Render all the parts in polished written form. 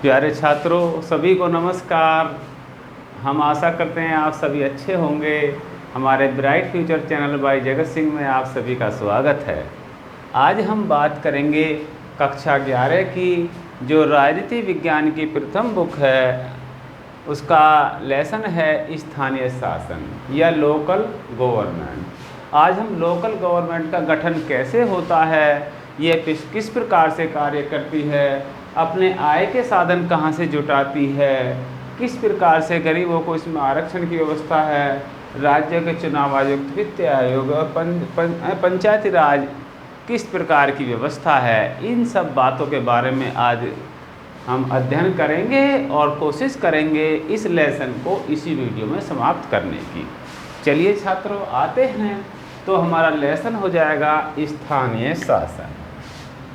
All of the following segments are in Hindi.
प्यारे छात्रों, सभी को नमस्कार। हम आशा करते हैं आप सभी अच्छे होंगे। हमारे bright future channel bye Jagat Singh में आप सभी का स्वागत है। आज हम बात करेंगे कक्षा 11 की जो राजनीति विज्ञान की प्रथम बुक है, उसका लेसन है स्थानीय शासन या लोकल गवर्नमेंट। आज हम लोकल गवर्नमेंट का गठन कैसे होता है, ये किस प्रकार से कार्य करती है, अपने आय के साधन कहाँ से जुटाती है, किस प्रकार से गरीबों को इसमें आरक्षण की व्यवस्था है, राज्य के चुनाव आयुक्त, वित्त आयोग और पंचायती राज किस प्रकार की व्यवस्था है, इन सब बातों के बारे में आज हम अध्ययन करेंगे और कोशिश करेंगे इस लेसन को इसी वीडियो में समाप्त करने की। चलिए छात्रों, आते हैं तो हमारा लेसन हो जाएगा स्थानीय शासन।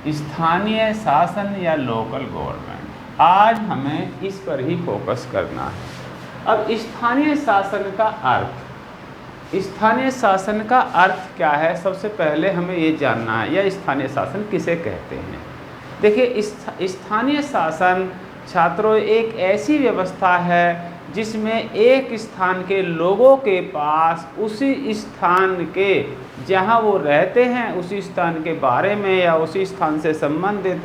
स्थानीय शासन या लोकल गवर्नमेंट, आज हमें इस पर ही फोकस करना है। अब स्थानीय शासन का अर्थ, स्थानीय शासन का अर्थ क्या है, सबसे पहले हमें ये जानना है, या स्थानीय शासन किसे कहते हैं। देखिए, स्थानीय शासन छात्रों एक ऐसी व्यवस्था है जिसमें एक स्थान के लोगों के पास उसी स्थान के जहां वो रहते हैं उसी स्थान के बारे में या उसी स्थान से संबंधित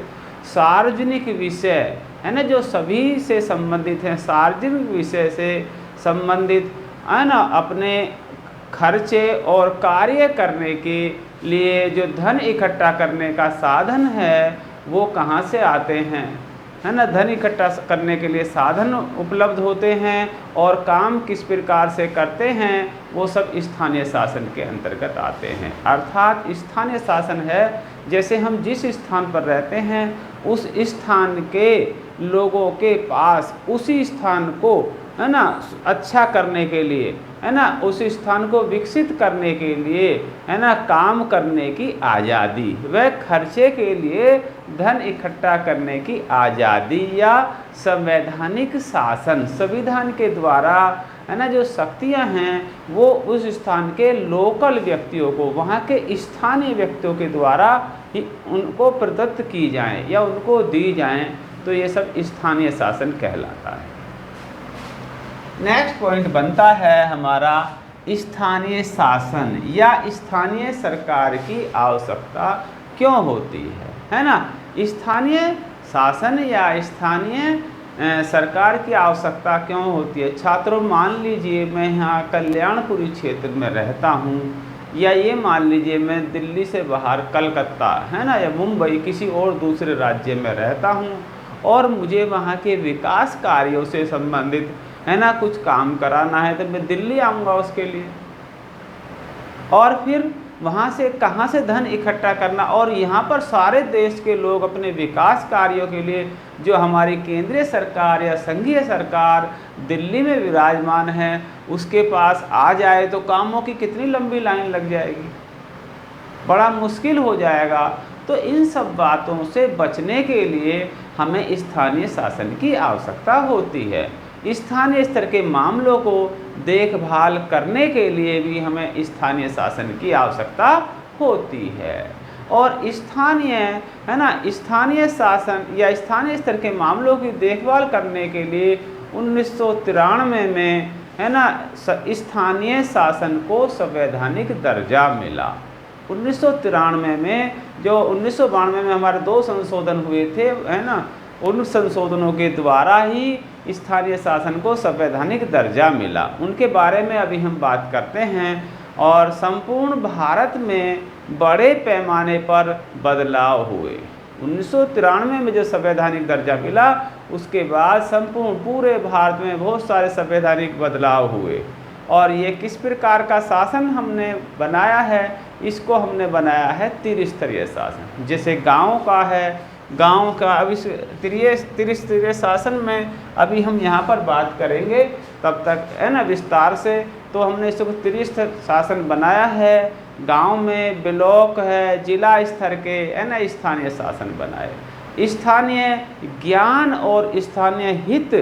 सार्वजनिक विषय है ना, जो सभी से संबंधित हैं, सार्वजनिक विषय से संबंधित है ना, अपने खर्चे और कार्य करने के लिए जो धन इकट्ठा करने का साधन है वो कहाँ से आते हैं, है ना। धन इकट्ठा करने के लिए साधन उपलब्ध होते हैं और काम किस प्रकार से करते हैं, वो सब स्थानीय शासन के अंतर्गत आते हैं। अर्थात स्थानीय शासन है जैसे हम जिस स्थान पर रहते हैं उस स्थान के लोगों के पास उसी स्थान को है ना अच्छा करने के लिए, है ना, उस स्थान को विकसित करने के लिए, है ना, काम करने की आज़ादी, वह खर्चे के लिए धन इकट्ठा करने की आज़ादी या संवैधानिक शासन, संविधान के द्वारा है ना जो शक्तियां हैं वो उस स्थान के लोकल व्यक्तियों को, वहाँ के स्थानीय व्यक्तियों के द्वारा ही उनको प्रदत्त की जाएं या उनको दी जाएं, तो ये सब स्थानीय शासन कहलाता है। नेक्स्ट पॉइंट बनता है हमारा स्थानीय शासन या स्थानीय सरकार की आवश्यकता क्यों होती है ना। स्थानीय शासन या स्थानीय सरकार की आवश्यकता क्यों होती है। छात्रों, मान लीजिए मैं यहाँ कल्याणपुरी क्षेत्र में रहता हूँ, या ये मान लीजिए मैं दिल्ली से बाहर कलकत्ता है ना या मुंबई किसी और दूसरे राज्य में रहता हूँ और मुझे वहाँ के विकास कार्यों से संबंधित है ना कुछ काम कराना है, तो मैं दिल्ली आऊँगा उसके लिए, और फिर वहाँ से कहाँ से धन इकट्ठा करना, और यहाँ पर सारे देश के लोग अपने विकास कार्यों के लिए जो हमारी केंद्रीय सरकार या संघीय सरकार दिल्ली में विराजमान है उसके पास आ जाए तो कामों की कितनी लंबी लाइन लग जाएगी, बड़ा मुश्किल हो जाएगा। तो इन सब बातों से बचने के लिए हमें स्थानीय शासन की आवश्यकता होती है। स्थानीय स्तर के मामलों को देखभाल करने के लिए भी हमें स्थानीय शासन की आवश्यकता होती है। और स्थानीय है ना स्थानीय शासन या स्थानीय स्तर के मामलों की देखभाल करने के लिए 1993 में है ना स्थानीय शासन को संवैधानिक दर्जा मिला। 1993 में, जो 1992 में हमारे 2 संशोधन हुए थे है ना, उन संशोधनों के द्वारा ही स्थानीय शासन को संवैधानिक दर्जा मिला। उनके बारे में अभी हम बात करते हैं। और संपूर्ण भारत में बड़े पैमाने पर बदलाव हुए। 1993 में जो संवैधानिक दर्जा मिला उसके बाद संपूर्ण पूरे भारत में बहुत सारे संवैधानिक बदलाव हुए। और ये किस प्रकार का शासन हमने बनाया है, इसको हमने बनाया है त्रिस्तरीय शासन। जैसे गाँव का है, गांव का अभी त्रिस्तरीय शासन में अभी हम यहाँ पर बात करेंगे, तब तक है ना विस्तार से। तो हमने इसको त्रिस्तरीय शासन बनाया है। गांव में ब्लॉक है, जिला स्तर के है ना स्थानीय शासन बनाए। स्थानीय ज्ञान और स्थानीय हित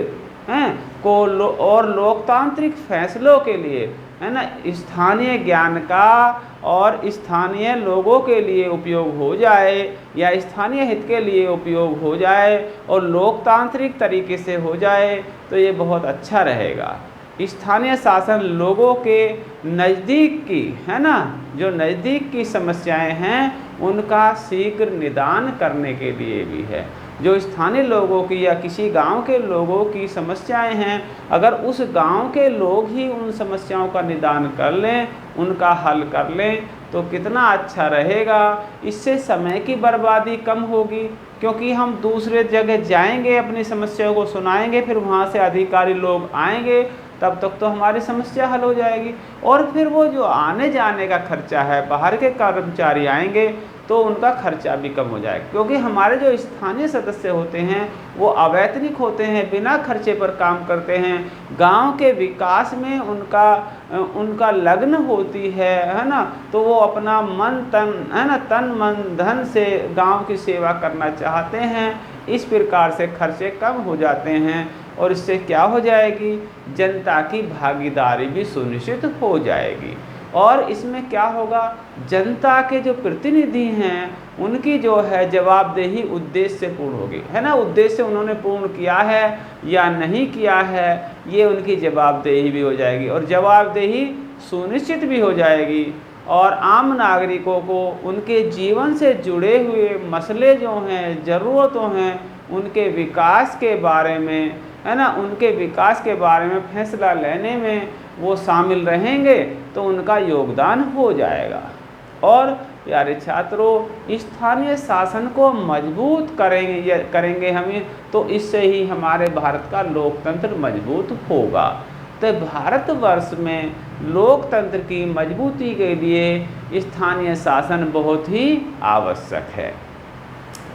हैं को और लोकतांत्रिक फैसलों के लिए है ना, स्थानीय ज्ञान का और स्थानीय लोगों के लिए उपयोग हो जाए या स्थानीय हित के लिए उपयोग हो जाए और लोकतांत्रिक तरीके से हो जाए तो ये बहुत अच्छा रहेगा। स्थानीय शासन लोगों के नज़दीक की, है ना, जो नज़दीक की समस्याएं हैं उनका शीघ्र निदान करने के लिए भी है। जो स्थानीय लोगों की या किसी गांव के लोगों की समस्याएं हैं, अगर उस गांव के लोग ही उन समस्याओं का निदान कर लें, उनका हल कर लें तो कितना अच्छा रहेगा। इससे समय की बर्बादी कम होगी, क्योंकि हम दूसरे जगह जाएंगे, अपनी समस्याओं को सुनाएंगे, फिर वहाँ से अधिकारी लोग आएंगे, तब तक तो हमारी समस्या हल हो जाएगी। और फिर वो जो आने जाने का खर्चा है, बाहर के कर्मचारी आएंगे तो उनका खर्चा भी कम हो जाएगा, क्योंकि हमारे जो स्थानीय सदस्य होते हैं वो अवैतनिक होते हैं, बिना खर्चे पर काम करते हैं, गांव के विकास में उनका लगन होती है ना, तो वो अपना मन तन, है ना, तन मन धन से गांव की सेवा करना चाहते हैं। इस प्रकार से खर्चे कम हो जाते हैं और इससे क्या हो जाएगी, जनता की भागीदारी भी सुनिश्चित हो जाएगी। और इसमें क्या होगा, जनता के जो प्रतिनिधि हैं उनकी जो है जवाबदेही उद्देश्य से पूर्ण होगी, है ना, उद्देश्य उन्होंने पूर्ण किया है या नहीं किया है, ये उनकी जवाबदेही भी हो जाएगी और जवाबदेही सुनिश्चित भी हो जाएगी। और आम नागरिकों को उनके जीवन से जुड़े हुए मसले जो हैं, ज़रूरतों हैं, उनके विकास के बारे में, है ना, उनके विकास के बारे में फैसला लेने में वो शामिल रहेंगे तो उनका योगदान हो जाएगा। और प्यारे छात्रों, स्थानीय शासन को मजबूत करेंगे हमें, तो इससे ही हमारे भारत का लोकतंत्र मजबूत होगा। तो भारतवर्ष में लोकतंत्र की मजबूती के लिए स्थानीय शासन बहुत ही आवश्यक है।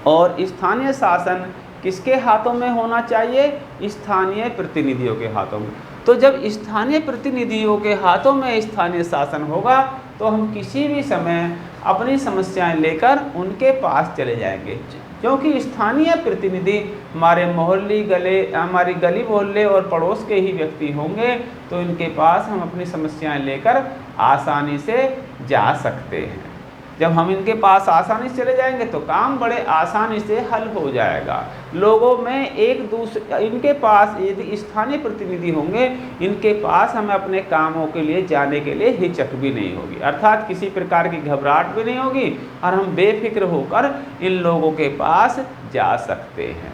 और स्थानीय शासन किसके हाथों में होना चाहिए, स्थानीय प्रतिनिधियों के हाथों में। तो जब स्थानीय प्रतिनिधियों के हाथों में स्थानीय शासन होगा तो हम किसी भी समय अपनी समस्याएं लेकर उनके पास चले जाएंगे, क्योंकि स्थानीय प्रतिनिधि हमारी गली मोहल्ले और पड़ोस के ही व्यक्ति होंगे, तो इनके पास हम अपनी समस्याएं लेकर आसानी से जा सकते हैं। जब हम इनके पास आसानी से चले जाएंगे तो काम बड़े आसानी से हल हो जाएगा। लोगों में एक दूसरे, इनके पास यदि स्थानीय प्रतिनिधि होंगे, इनके पास हमें अपने कामों के लिए जाने के लिए हिचक भी नहीं होगी, अर्थात किसी प्रकार की घबराहट भी नहीं होगी और हम बेफिक्र होकर इन लोगों के पास जा सकते हैं।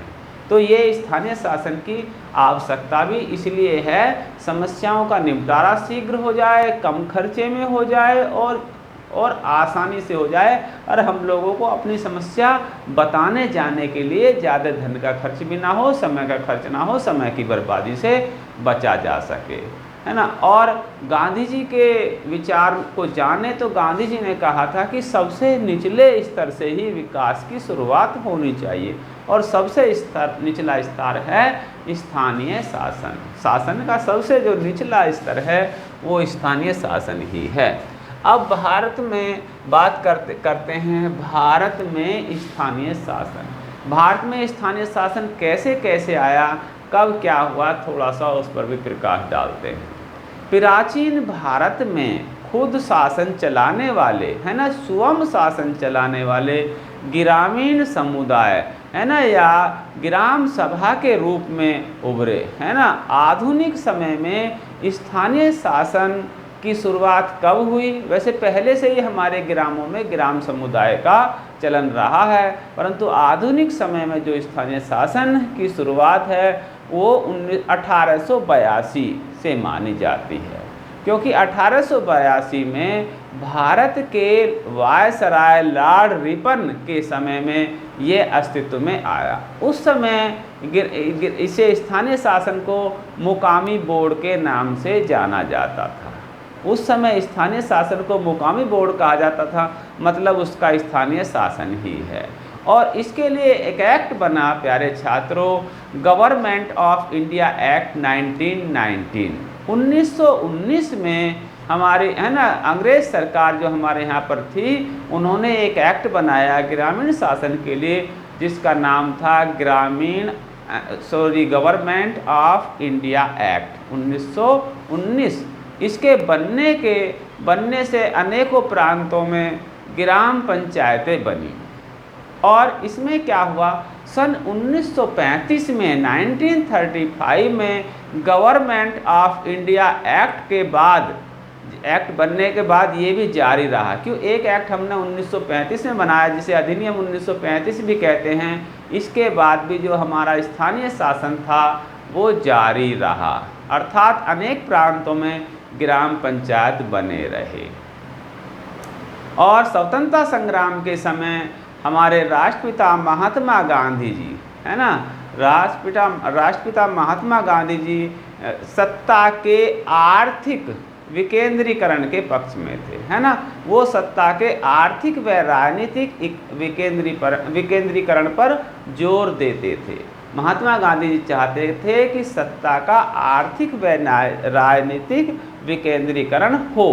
तो ये स्थानीय शासन की आवश्यकता भी इसलिए है, समस्याओं का निपटारा शीघ्र हो जाए, कम खर्चे में हो जाए और आसानी से हो जाए, और हम लोगों को अपनी समस्या बताने जाने के लिए ज़्यादा धन का खर्च भी ना हो, समय का खर्च ना हो, समय की बर्बादी से बचा जा सके, है ना। और गांधी जी के विचार को जाने तो गांधी जी ने कहा था कि सबसे निचले स्तर से ही विकास की शुरुआत होनी चाहिए, और सबसे निचला स्तर है स्थानीय शासन। शासन का सबसे जो निचला स्तर है वो स्थानीय शासन ही है। अब भारत में बात करते हैं, भारत में स्थानीय शासन। भारत में स्थानीय शासन कैसे कैसे आया, कब क्या हुआ, थोड़ा सा उस पर भी प्रकाश डालते हैं। प्राचीन भारत में खुद शासन चलाने वाले, है ना, स्वयं शासन चलाने वाले ग्रामीण समुदाय, है ना, या ग्राम सभा के रूप में उभरे, है ना। आधुनिक समय में स्थानीय शासन की शुरुआत कब हुई, वैसे पहले से ही हमारे ग्रामों में ग्राम समुदाय का चलन रहा है, परंतु आधुनिक समय में जो स्थानीय शासन की शुरुआत है वो 1882 से मानी जाती है, क्योंकि 1882 में भारत के वायसराय लॉर्ड रिपन के समय में ये अस्तित्व में आया। उस समय इसे स्थानीय शासन को मुकामी बोर्ड के नाम से जाना जाता था। उस समय स्थानीय शासन को मुकामी बोर्ड कहा जाता था, मतलब उसका स्थानीय शासन ही है। और इसके लिए एक एक्ट बना प्यारे छात्रों, गवर्नमेंट ऑफ इंडिया एक्ट 1919। 1919 में हमारे, है ना, अंग्रेज सरकार जो हमारे यहाँ पर थी, उन्होंने एक एक्ट बनाया ग्रामीण शासन के लिए, जिसका नाम था गवर्नमेंट ऑफ इंडिया एक्ट 1919। इसके बनने से अनेकों प्रांतों में ग्राम पंचायतें बनी। और इसमें क्या हुआ, सन 1935 में 1935 में गवर्नमेंट ऑफ इंडिया एक्ट के बाद, एक्ट बनने के बाद ये भी जारी रहा। क्यों, एक एक्ट हमने 1935 में बनाया जिसे अधिनियम 1935 भी कहते हैं, इसके बाद भी जो हमारा स्थानीय शासन था वो जारी रहा, अर्थात अनेक प्रांतों में ग्राम पंचायत बने रहे। और स्वतंत्रता संग्राम के समय हमारे राष्ट्रपिता महात्मा गांधी जी, है ना, राष्ट्रपिता महात्मा गांधी जी सत्ता के आर्थिक विकेंद्रीकरण के पक्ष में थे, है ना। वो सत्ता के आर्थिक व राजनीतिक विकेंद्रीकरण पर जोर देते थे। महात्मा गांधी जी चाहते थे कि सत्ता का आर्थिक व राजनीतिक विकेंद्रीकरण हो,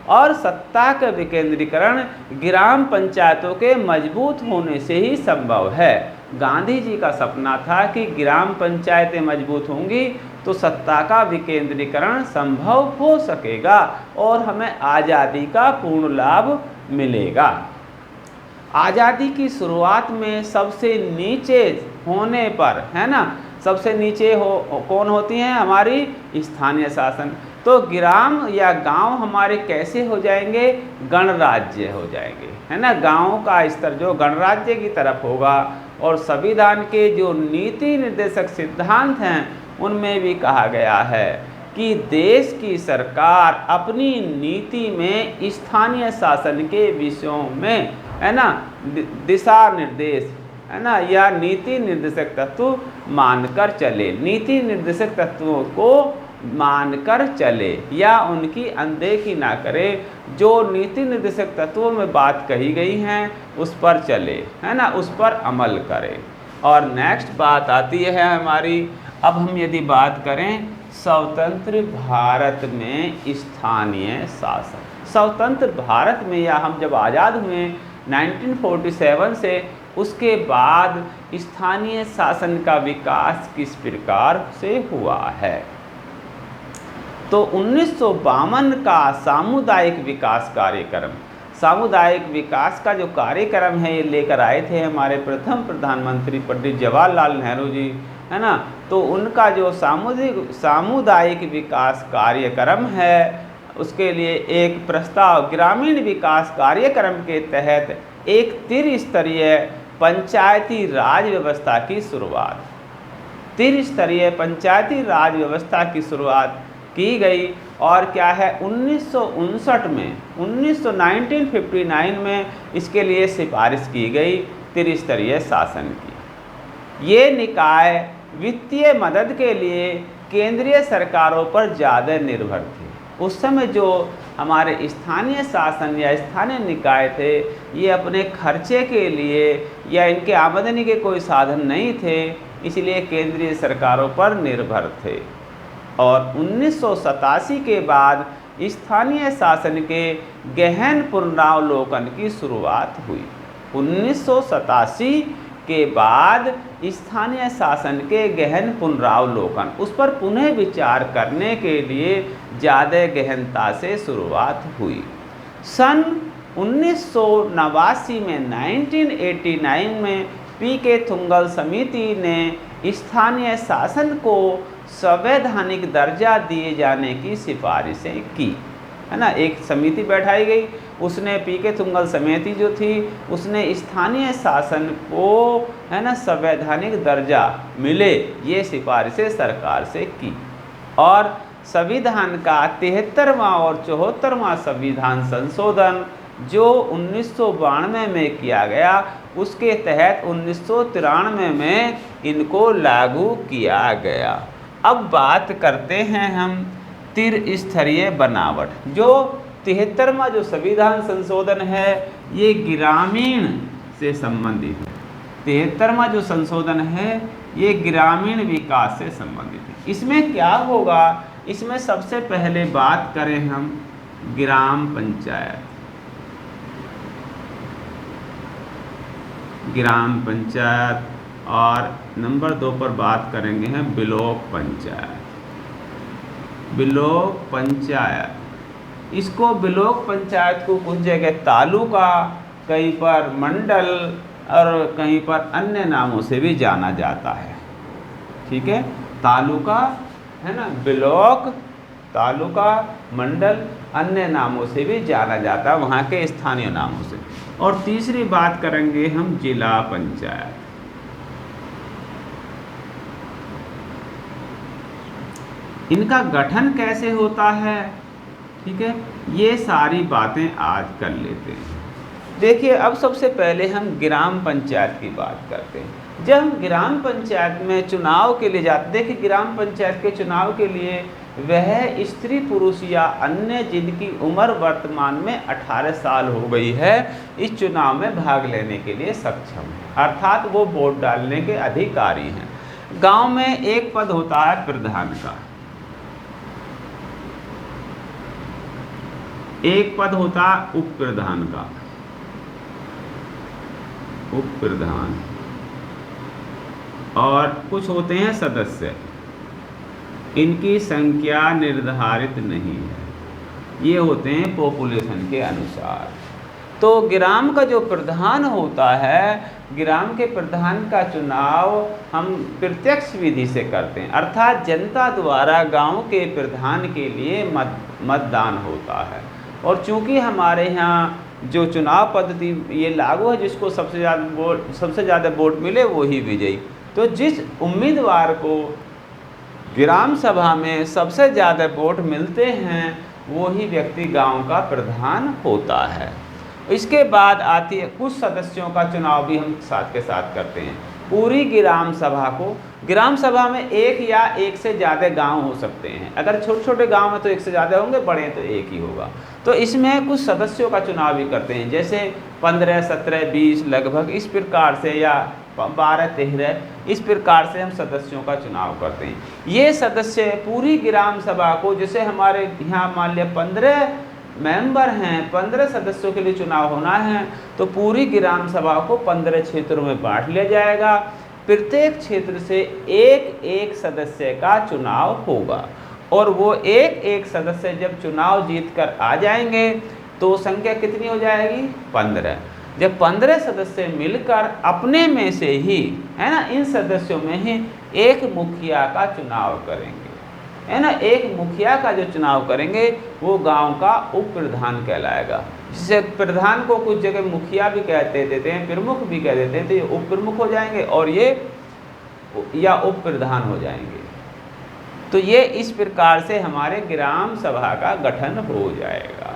और सत्ता का विकेंद्रीकरण ग्राम पंचायतों के मजबूत होने से ही संभव है। गांधी जी का सपना था कि ग्राम पंचायतें मजबूत होंगी तो सत्ता का विकेंद्रीकरण संभव हो सकेगा और हमें आज़ादी का पूर्ण लाभ मिलेगा। आज़ादी की शुरुआत में सबसे नीचे होने पर, है ना, सबसे नीचे कौन होती हैं, हमारी स्थानीय शासन। तो ग्राम या गांव हमारे कैसे हो जाएंगे, गणराज्य हो जाएंगे, है ना। गांव का स्तर जो गणराज्य की तरफ होगा, और संविधान के जो नीति निर्देशक सिद्धांत हैं उनमें भी कहा गया है कि देश की सरकार अपनी नीति में स्थानीय शासन के विषयों में, है ना, दिशा निर्देश, है ना, या नीति निर्देशक तत्व मानकर चले, नीति निर्देशक तत्वों को मानकर चले या उनकी अनदेखी ना करे। जो नीति निर्देशक तत्वों में बात कही गई हैं उस पर चले, है ना, उस पर अमल करें। और नेक्स्ट बात आती है हमारी, अब हम यदि बात करें स्वतंत्र भारत में स्थानीय शासन। स्वतंत्र भारत में, या हम जब आज़ाद हुए 1947 से, उसके बाद स्थानीय शासन का विकास किस प्रकार से हुआ है। तो 1952 का सामुदायिक विकास कार्यक्रम, सामुदायिक विकास का जो कार्यक्रम है ये लेकर आए थे हमारे प्रथम प्रधानमंत्री पंडित जवाहरलाल नेहरू जी, है ना। तो उनका जो सामुदायिक विकास कार्यक्रम है उसके लिए एक प्रस्ताव, ग्रामीण विकास कार्यक्रम के तहत एक त्रिस्तरीय पंचायती राज व्यवस्था की शुरुआत, त्रिस्तरीय पंचायती राज व्यवस्था की शुरुआत की गई। और क्या है, 1959 में 1959 में इसके लिए सिफारिश की गई त्रिस्तरीय शासन की। ये निकाय वित्तीय मदद के लिए केंद्रीय सरकारों पर ज़्यादा निर्भर थे। उस समय जो हमारे स्थानीय शासन या स्थानीय निकाय थे ये अपने खर्चे के लिए या इनके आमदनी के कोई साधन नहीं थे, इसलिए केंद्रीय सरकारों पर निर्भर थे। और 1987 के बाद स्थानीय शासन के गहन पुनरावलोकन की शुरुआत हुई। 1987 के बाद स्थानीय शासन के गहन पुनरावलोकन, उस पर पुनः विचार करने के लिए ज़्यादा गहनता से शुरुआत हुई। सन 1989 में 1989 में पी.के. थुंगल समिति ने स्थानीय शासन को संवैधानिक दर्जा दिए जाने की सिफारिशें की, है ना। एक समिति बैठाई गई, उसने पी.के. थुंगल समिति जो थी उसने स्थानीय शासन को, है ना, संवैधानिक दर्जा मिले ये सिफारिशें सरकार से की। और संविधान का 73वां और 74वां संविधान संशोधन जो 1992 में किया गया, उसके तहत 1993 में इनको लागू किया गया। अब बात करते हैं हम त्रिस्तरीय बनावट। जो 73वां जो संविधान संशोधन है ये ग्रामीण से संबंधित है। 73वां जो संशोधन है ये ग्रामीण विकास से संबंधित है। इसमें क्या होगा, इसमें सबसे पहले बात करें हम ग्राम पंचायत, ग्राम पंचायत, और नंबर 2 पर बात करेंगे हैं ब्लॉक पंचायत। ब्लॉक पंचायत, इसको ब्लॉक पंचायत को कुछ जगह तालुका, कहीं पर मंडल और कहीं पर अन्य नामों से भी जाना जाता है। ठीक है, तालुका है ना, ब्लॉक, तालुका, मंडल, अन्य नामों से भी जाना जाता है, वहाँ के स्थानीय नामों से। और तीसरी बात करेंगे हम जिला पंचायत। इनका गठन कैसे होता है, ठीक है, ये सारी बातें आज कर लेते हैं। देखिए, अब सबसे पहले हम ग्राम पंचायत की बात करते हैं। जब हम ग्राम पंचायत में चुनाव के लिए जाते, देखिए ग्राम पंचायत के चुनाव के लिए वह स्त्री पुरुष या अन्य जिनकी उम्र वर्तमान में 18 साल हो गई है, इस चुनाव में भाग लेने के लिए सक्षम है, अर्थात वो वोट डालने के अधिकारी हैं। गांव में एक पद होता है प्रधान का, एक पद होता है उप प्रधान का, उप प्रधान, और कुछ होते हैं सदस्य। इनकी संख्या निर्धारित नहीं है, ये होते हैं पॉपुलेशन के अनुसार। तो ग्राम का जो प्रधान होता है, ग्राम के प्रधान का चुनाव हम प्रत्यक्ष विधि से करते हैं, अर्थात जनता द्वारा गांव के प्रधान के लिए मतदान होता है। और चूंकि हमारे यहाँ जो चुनाव पद्धति ये लागू है, जिसको सबसे ज़्यादा वोट मिले वही विजयी। तो जिस उम्मीदवार को ग्राम सभा में सबसे ज़्यादा वोट मिलते हैं, वही व्यक्ति गांव का प्रधान होता है। इसके बाद आती है कुछ सदस्यों का चुनाव भी हम साथ के साथ करते हैं। पूरी ग्राम सभा को, ग्राम सभा में एक या एक से ज़्यादा गांव हो सकते हैं, अगर छोटे छोटे गांव में तो एक से ज़्यादा होंगे, बड़े हैं तो एक ही होगा। तो इसमें कुछ सदस्यों का चुनाव भी करते हैं, जैसे 15, 17, 20 लगभग इस प्रकार से, या 12, 13 इस प्रकार से हम सदस्यों का चुनाव करते हैं। ये सदस्य पूरी ग्राम सभा को, जैसे हमारे यहाँ मान लिया 15 मेंबर हैं, 15 सदस्यों के लिए चुनाव होना है, तो पूरी ग्राम सभा को 15 क्षेत्रों में बांट लिया जाएगा। प्रत्येक क्षेत्र से एक एक सदस्य का चुनाव होगा, और वो एक एक सदस्य जब चुनाव जीत कर आ जाएंगे तो संख्या कितनी हो जाएगी, 15। जब 15 सदस्य मिलकर अपने में से ही, है ना, इन सदस्यों में ही एक मुखिया का चुनाव करेंगे, है ना, एक मुखिया का जो चुनाव करेंगे वो गांव का उप प्रधान कहलाएगा। जिसे प्रधान को कुछ जगह मुखिया भी कहते देते हैं, प्रमुख भी कह देते हैं, तो ये उप प्रमुख हो जाएंगे और ये या उप प्रधान हो जाएंगे। तो ये इस प्रकार से हमारे ग्राम सभा का गठन हो जाएगा।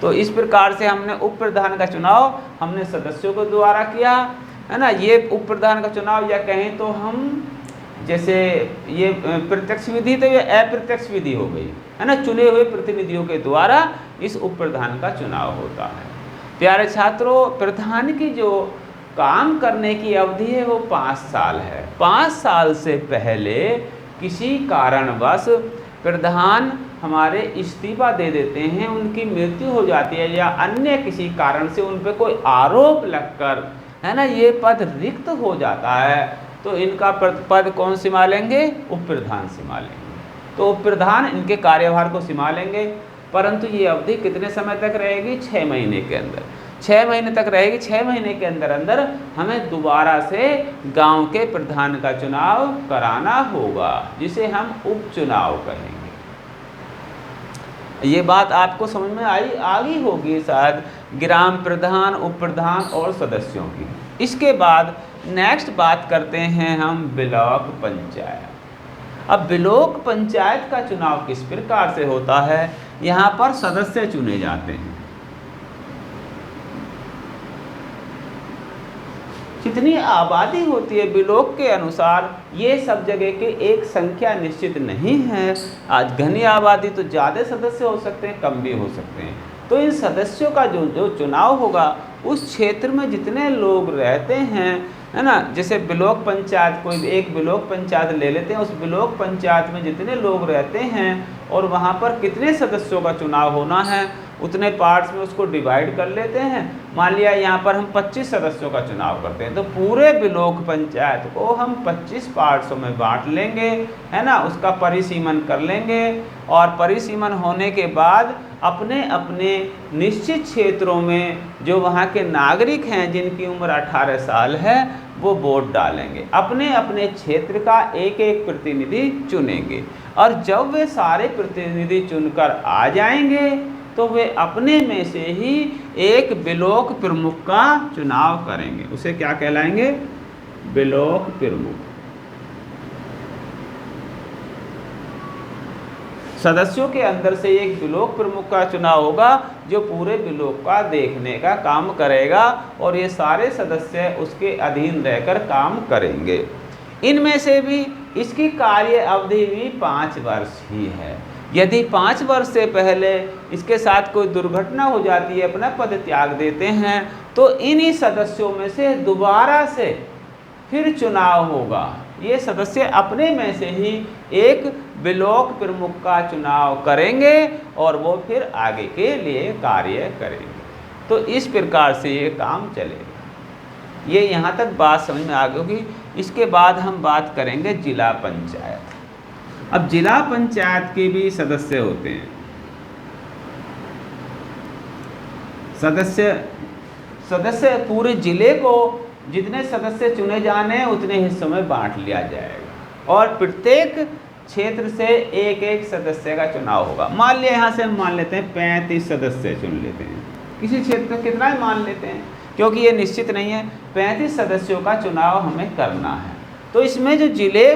तो इस प्रकार से हमने उप प्रधान का चुनाव हमने सदस्यों के द्वारा किया, है ना। ये उप प्रधान का चुनाव, या कहें तो हम जैसे ये प्रत्यक्ष विधि, तो ये अप्रत्यक्ष विधि हो गई, है ना, चुने हुए प्रतिनिधियों के द्वारा इस उप प्रधान का चुनाव होता है। प्यारे छात्रों, प्रधान की जो काम करने की अवधि है वो 5 साल है। 5 साल से पहले किसी कारणवश प्रधान हमारे इस्तीफा दे देते हैं, उनकी मृत्यु हो जाती है, या अन्य किसी कारण से उन पर कोई आरोप लगकर, है ना, ये पद रिक्त हो जाता है, तो इनका पद कौन संभालेंगे, उप प्रधान संभालेंगे। तो उप प्रधान इनके कार्यभार को संभालेंगे, परंतु ये अवधि कितने समय तक रहेगी, 6 महीने के अंदर, 6 महीने तक रहेगी। 6 महीने के अंदर अंदर हमें दोबारा से गांव के प्रधान का चुनाव कराना होगा, जिसे हम उपचुनाव कहेंगे। ये बात आपको समझ में आ गई होगी शायद, ग्राम प्रधान, उप प्रधान और सदस्यों की। इसके बाद नेक्स्ट बात करते हैं हम ब्लॉक पंचायत। अब ब्लॉक पंचायत का चुनाव किस प्रकार से होता है, यहाँ पर सदस्य चुने जाते हैं। कितनी आबादी होती है ब्लॉक के अनुसार, ये सब जगह के एक संख्या निश्चित नहीं है। आज घनी आबादी तो ज़्यादा सदस्य हो सकते हैं, कम भी हो सकते हैं। तो इन सदस्यों का जो चुनाव होगा, उस क्षेत्र में जितने लोग रहते हैं, है ना, जैसे ब्लॉक पंचायत, कोई एक ब्लॉक पंचायत ले लेते हैं, उस ब्लॉक पंचायत में जितने लोग रहते हैं और वहाँ पर कितने सदस्यों का चुनाव होना है, उतने पार्ट्स में उसको डिवाइड कर लेते हैं। मान लिया यहाँ पर हम 25 सदस्यों का चुनाव करते हैं, तो पूरे ब्लॉक पंचायत को हम 25 पार्ट्सों में बांट लेंगे, है ना, उसका परिसीमन कर लेंगे। और परिसीमन होने के बाद अपने अपने निश्चित क्षेत्रों में जो वहाँ के नागरिक हैं जिनकी उम्र 18 साल है वो वोट डालेंगे, अपने अपने क्षेत्र का एक एक प्रतिनिधि चुनेंगे। और जब वे सारे प्रतिनिधि चुनकर आ जाएंगे तो वे अपने में से ही एक ब्लॉक प्रमुख का चुनाव करेंगे। उसे क्या कहलाएंगे? ब्लॉक प्रमुख। सदस्यों के अंदर से एक ब्लॉक प्रमुख का चुनाव होगा जो पूरे ब्लॉक का देखने का काम करेगा और ये सारे सदस्य उसके अधीन रहकर काम करेंगे। इनमें से भी इसकी कार्य अवधि भी 5 वर्ष ही है। यदि 5 वर्ष से पहले इसके साथ कोई दुर्घटना हो जाती है, अपना पद त्याग देते हैं, तो इन्हीं सदस्यों में से दोबारा से फिर चुनाव होगा। ये सदस्य अपने में से ही एक ब्लॉक प्रमुख का चुनाव करेंगे और वो फिर आगे के लिए कार्य करेंगे। तो इस प्रकार से ये काम चलेगा। ये यहाँ तक बात समझ में आ गई होगी। इसके बाद हम बात करेंगे जिला पंचायत। अब जिला पंचायत के भी सदस्य होते हैं। सदस्य पूरे जिले को जितने सदस्य चुने जाने हैं उतने हिस्सों में बांट लिया जाएगा और प्रत्येक क्षेत्र से एक एक सदस्य का चुनाव होगा। मान लिया यहाँ से हम मान लेते हैं 35 सदस्य चुन लेते हैं। किसी क्षेत्र में कितना ही मान लेते हैं क्योंकि ये निश्चित नहीं है। 35 सदस्यों का चुनाव हमें करना है, तो इसमें जो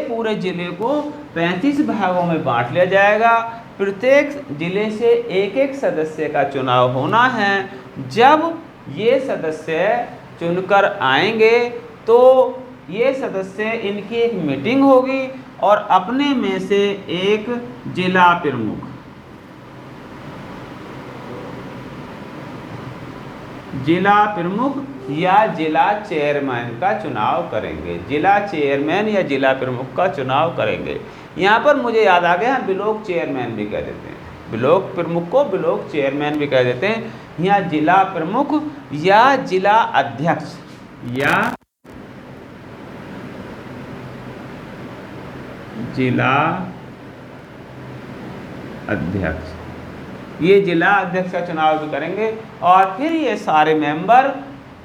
पूरे जिले को 35 भागों में बांट लिया जाएगा। प्रत्येक जिले से एक एक सदस्य का चुनाव होना है। जब ये सदस्य चुनकर आएंगे तो ये सदस्य इनकी एक मीटिंग होगी और अपने में से एक जिला प्रमुख या जिला चेयरमैन का चुनाव करेंगे। जिला चेयरमैन या जिला प्रमुख का चुनाव करेंगे। यहाँ पर मुझे याद आ गया, ब्लॉक चेयरमैन भी कह देते हैं, ब्लॉक प्रमुख को ब्लॉक चेयरमैन भी कह देते हैं। यहाँ जिला प्रमुख या जिला अध्यक्ष या जिला अध्यक्ष, ये जिला अध्यक्ष का चुनाव भी करेंगे और फिर ये सारे मेंबर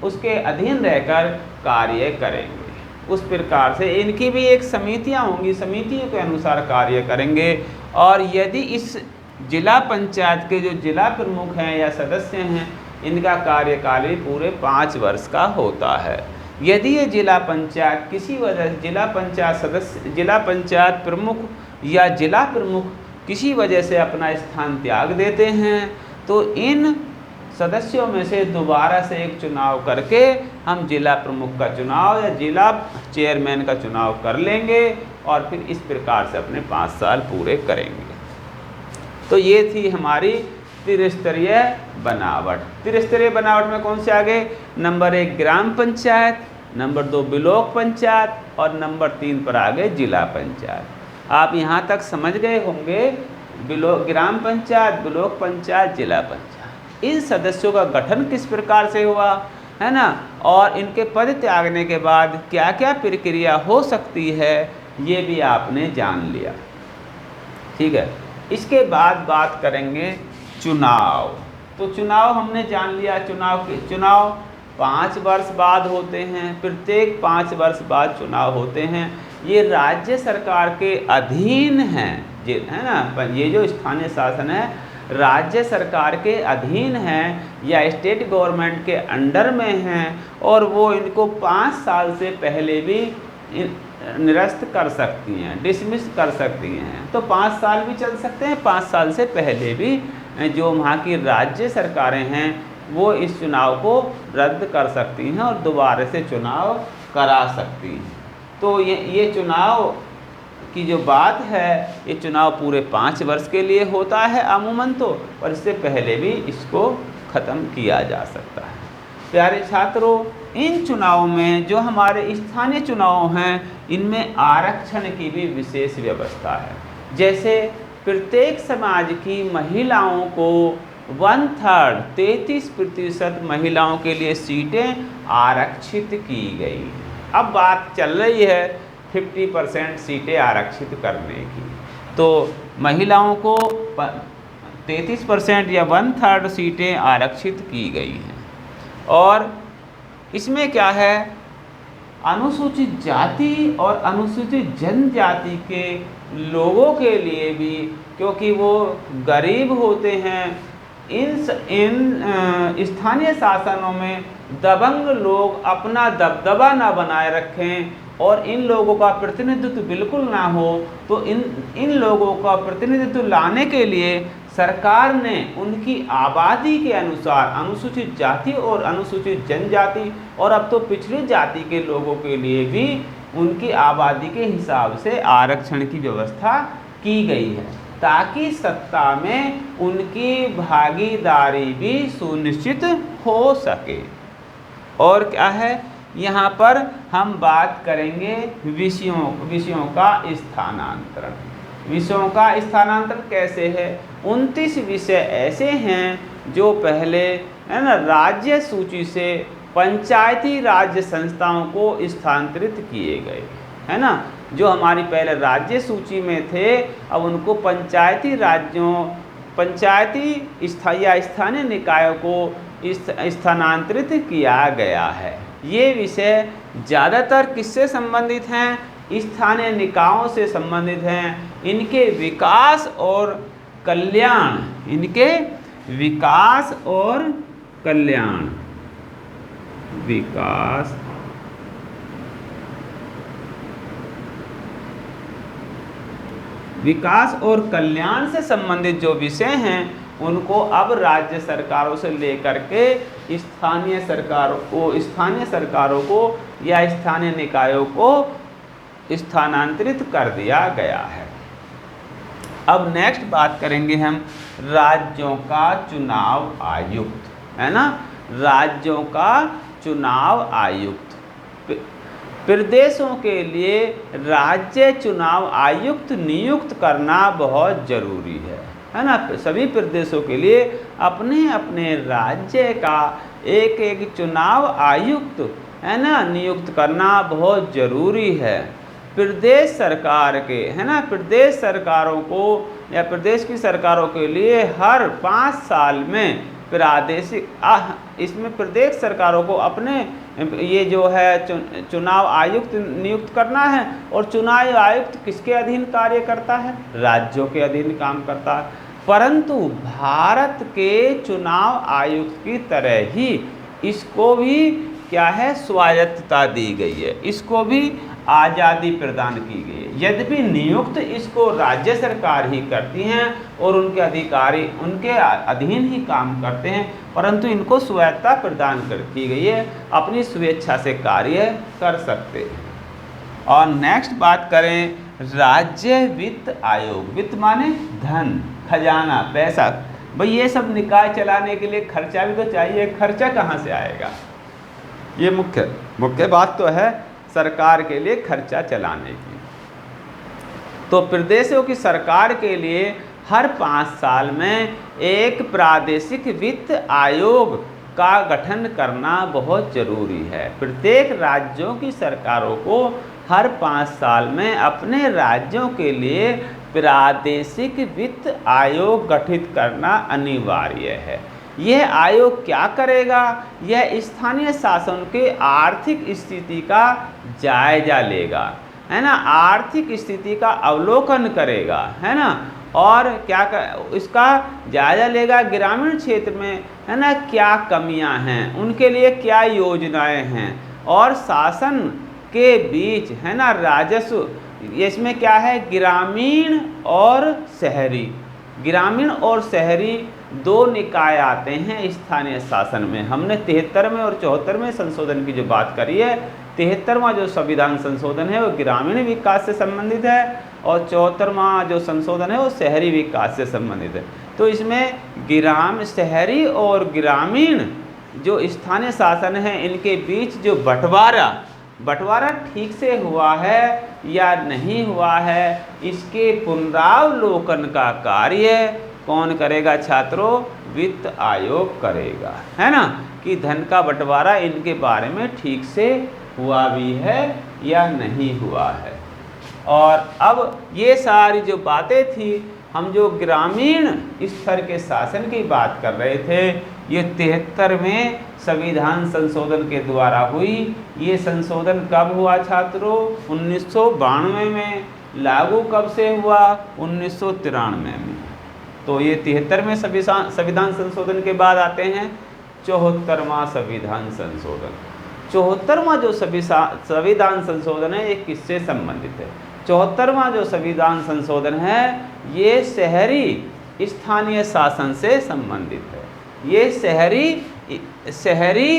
उसके अधीन रहकर कार्य करेंगे। उस प्रकार से इनकी भी एक समितियां होंगी, समितियों के अनुसार कार्य करेंगे। और यदि इस जिला पंचायत के जो जिला प्रमुख हैं या सदस्य हैं, इनका कार्यकाल भी पूरे 5 वर्ष का होता है। यदि ये जिला पंचायत किसी वजह से जिला पंचायत प्रमुख या जिला प्रमुख किसी वजह से अपना स्थान त्याग देते हैं, तो इन सदस्यों में से दोबारा से एक चुनाव करके हम जिला प्रमुख का चुनाव या जिला चेयरमैन का चुनाव कर लेंगे और फिर इस प्रकार से अपने 5 साल पूरे करेंगे। तो ये थी हमारी त्रिस्तरीय बनावट। त्रिस्तरीय बनावट में कौन से आगे? नंबर 1 ग्राम पंचायत, नंबर 2 ब्लॉक पंचायत और नंबर 3 पर आगे जिला पंचायत। आप यहाँ तक समझ गए होंगे, ग्राम पंचायत, ब्लॉक पंचायत, जिला पंचायत, इन सदस्यों का गठन किस प्रकार से हुआ, है ना, और इनके पद त्यागने के बाद क्या क्या प्रक्रिया हो सकती है, ये भी आपने जान लिया। ठीक है, इसके बाद बात करेंगे चुनाव। तो चुनाव हमने जान लिया। चुनाव 5 वर्ष बाद होते हैं, प्रत्येक 5 वर्ष बाद चुनाव होते हैं। ये राज्य सरकार के अधीन हैं, है ना, ये जो स्थानीय शासन है राज्य सरकार के अधीन हैं या स्टेट गवर्नमेंट के अंडर में हैं और वो इनको 5 साल से पहले भी निरस्त कर सकती हैं, डिसमिस कर सकती हैं। तो 5 साल भी चल सकते हैं, 5 साल से पहले भी जो वहाँ की राज्य सरकारें हैं वो इस चुनाव को रद्द कर सकती हैं और दोबारा से चुनाव करा सकती हैं। तो ये चुनाव की जो बात है, ये चुनाव पूरे 5 वर्ष के लिए होता है अमूमन तो, और इससे पहले भी इसको ख़त्म किया जा सकता है। प्यारे छात्रों, इन चुनावों में जो हमारे स्थानीय चुनाव हैं, इनमें आरक्षण की भी विशेष व्यवस्था है। जैसे प्रत्येक समाज की महिलाओं को 1/3 33% महिलाओं के लिए सीटें आरक्षित की गई। अब बात चल रही है 50% सीटें आरक्षित करने की, तो महिलाओं को 33% या 1/3 सीटें आरक्षित की गई हैं। और इसमें क्या है, अनुसूचित जाति और अनुसूचित जनजाति के लोगों के लिए भी, क्योंकि वो गरीब होते हैं, इन स्थानीय शासनों में दबंग लोग अपना दबदबा ना बनाए रखें और इन लोगों का प्रतिनिधित्व बिल्कुल ना हो, तो इन लोगों का प्रतिनिधित्व लाने के लिए सरकार ने उनकी आबादी के अनुसार अनुसूचित जाति और अनुसूचित जनजाति और अब तो पिछड़ी जाति के लोगों के लिए भी उनकी आबादी के हिसाब से आरक्षण की व्यवस्था की गई है, ताकि सत्ता में उनकी भागीदारी भी सुनिश्चित हो सके। और क्या है, यहाँ पर हम बात करेंगे विषयों का स्थानांतरण। विषयों का स्थानांतरण कैसे है? 29 विषय ऐसे हैं जो पहले है ना राज्य सूची से पंचायती राज्य संस्थाओं को स्थानांतरित किए गए, है ना। जो हमारी पहले राज्य सूची में थे, अब उनको पंचायती स्थानीय निकायों को स्थानांतरित किया गया है। ये विषय ज़्यादातर किससे संबंधित हैं? स्थानीय निकायों से संबंधित हैं। इनके विकास और कल्याण, इनके विकास और कल्याण, विकास और कल्याण से संबंधित जो विषय हैं उनको अब राज्य सरकारों से लेकर के स्थानीय सरकारों को या स्थानीय निकायों को स्थानांतरित कर दिया गया है। अब नेक्स्ट बात करेंगे हम राज्यों का चुनाव आयुक्त, है ना। राज्यों का चुनाव आयुक्त, प्रदेशों के लिए राज्य चुनाव आयुक्त नियुक्त करना बहुत जरूरी है ना। सभी प्रदेशों के लिए अपने अपने राज्य का एक एक चुनाव आयुक्त, है ना, नियुक्त करना बहुत जरूरी है। प्रदेश सरकार के, है ना, प्रदेश सरकारों को या प्रदेश की सरकारों के लिए हर 5 साल में प्रादेशिक इसमें प्रदेश सरकारों को अपने ये जो है चुनाव आयुक्त नियुक्त करना है। और चुनाव आयुक्त किसके अधीन कार्य करता है? राज्यों के अधीन काम करता है। परंतु भारत के चुनाव आयुक्त की तरह ही इसको भी क्या है, स्वायत्तता दी गई है, इसको भी आज़ादी प्रदान की गई है। यद्यपि नियुक्त इसको राज्य सरकार ही करती हैं और उनके अधिकारी उनके अधीन ही काम करते हैं, परंतु इनको स्वायत्तता प्रदान की गई है, अपनी स्वेच्छा से कार्य कर सकते हैं। और नेक्स्ट बात करें राज्य वित्त आयोग। वित्त माने धन, खजाना, पैसा। भाई ये सब निकाय चलाने के लिए खर्चा भी तो चाहिए, खर्चा कहाँ से आएगा? ये मुख्य बात तो है सरकार के लिए खर्चा चलाने की। तो प्रदेशों की सरकार के लिए हर 5 साल में एक प्रादेशिक वित्त आयोग का गठन करना बहुत जरूरी है। प्रत्येक राज्यों की सरकारों को हर 5 साल में अपने राज्यों के लिए प्रादेशिक वित्त आयोग गठित करना अनिवार्य है। यह आयोग क्या करेगा? यह स्थानीय शासन के आर्थिक स्थिति का जायजा लेगा, है ना, आर्थिक स्थिति का अवलोकन करेगा, है ना, और इसका जायजा लेगा ग्रामीण क्षेत्र में, है ना, क्या कमियां हैं, उनके लिए क्या योजनाएं हैं, और शासन के बीच, है ना, राजस्व, इसमें क्या है, ग्रामीण और शहरी 2 निकाय आते हैं स्थानीय शासन में। हमने 73वें और 74वें संशोधन की जो बात करी है, 73वां जो संविधान संशोधन है वो ग्रामीण विकास से संबंधित है और 74वां जो संशोधन है वो शहरी विकास से संबंधित है। तो इसमें शहरी और ग्रामीण जो स्थानीय शासन है इनके बीच जो बंटवारा ठीक से हुआ है या नहीं हुआ है, इसके पुनरावलोकन का कार्य कौन करेगा छात्रों? वित्त आयोग करेगा, है ना, कि धन का बंटवारा इनके बारे में ठीक से हुआ भी है या नहीं हुआ है। और अब ये सारी जो बातें थी, हम जो ग्रामीण स्तर के शासन की बात कर रहे थे, ये 73वें संविधान संशोधन के द्वारा हुई। ये संशोधन कब हुआ छात्रों? 1992 में। लागू कब से हुआ? 1993 में। तो ये 73वें संविधान संशोधन के बाद आते हैं 74वां संविधान संशोधन। 74वां जो संविधान संशोधन है ये किससे संबंधित है? 74वां जो संविधान संशोधन है ये शहरी स्थानीय शासन से संबंधित है। ये शहरी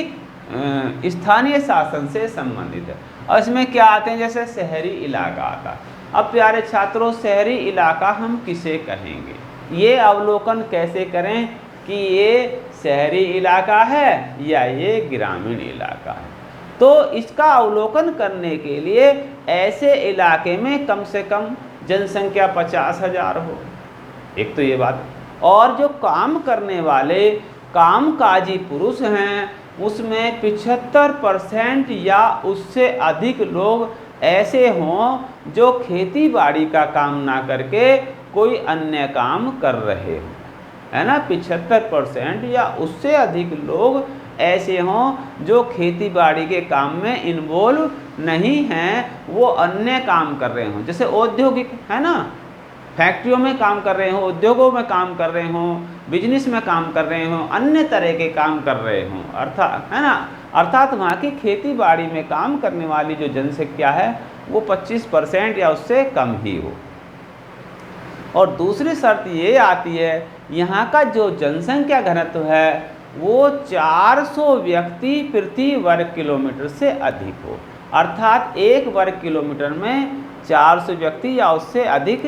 स्थानीय शासन से संबंधित है। और इसमें क्या आते हैं? जैसे शहरी इलाका आता है। अब प्यारे छात्रों, शहरी इलाका हम किसे कहेंगे? ये अवलोकन कैसे करें कि ये शहरी इलाका है या ये ग्रामीण इलाका है? तो इसका अवलोकन करने के लिए ऐसे इलाके में कम से कम जनसंख्या 50,000 हो, एक तो ये बात। और जो काम करने वाले कामकाजी पुरुष हैं उसमें 75% या उससे अधिक लोग ऐसे हों जो खेती बाड़ी का काम ना करके कोई अन्य काम कर रहे हों, है ना। 75% या उससे अधिक लोग ऐसे हों जो खेती बाड़ी के काम में इन्वॉल्व नहीं हैं, वो अन्य काम कर रहे हों। जैसे औद्योगिक, है ना, फैक्ट्रियों में काम कर रहे हों, उद्योगों में काम कर रहे हों, बिजनेस में काम कर रहे हों, अन्य तरह के काम कर रहे हों, अर्थात, है ना, अर्थात वहाँ की खेती बाड़ी में काम करने वाली जो जनसंख्या है वो 25% या उससे कम ही हो। और दूसरी शर्त ये आती है, यहाँ का जो जनसंख्या घनत्व है वो 400 व्यक्ति प्रति वर्ग किलोमीटर से अधिक हो, अर्थात 1 वर्ग किलोमीटर में 400 व्यक्ति या उससे अधिक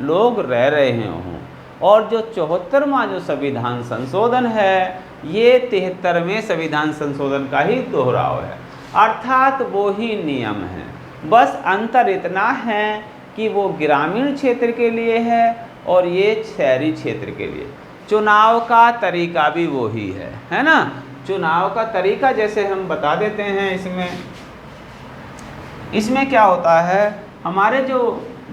लोग रह रहे हों। और जो 74वां जो संविधान संशोधन है ये 73वें संविधान संशोधन का ही दोहराव है, अर्थात वो ही नियम है। बस अंतर इतना है कि वो ग्रामीण क्षेत्र के लिए है और ये शहरी क्षेत्र के लिए। चुनाव का तरीका भी वही है ना। चुनाव का तरीका जैसे हम बता देते हैं, इसमें क्या होता है, हमारे जो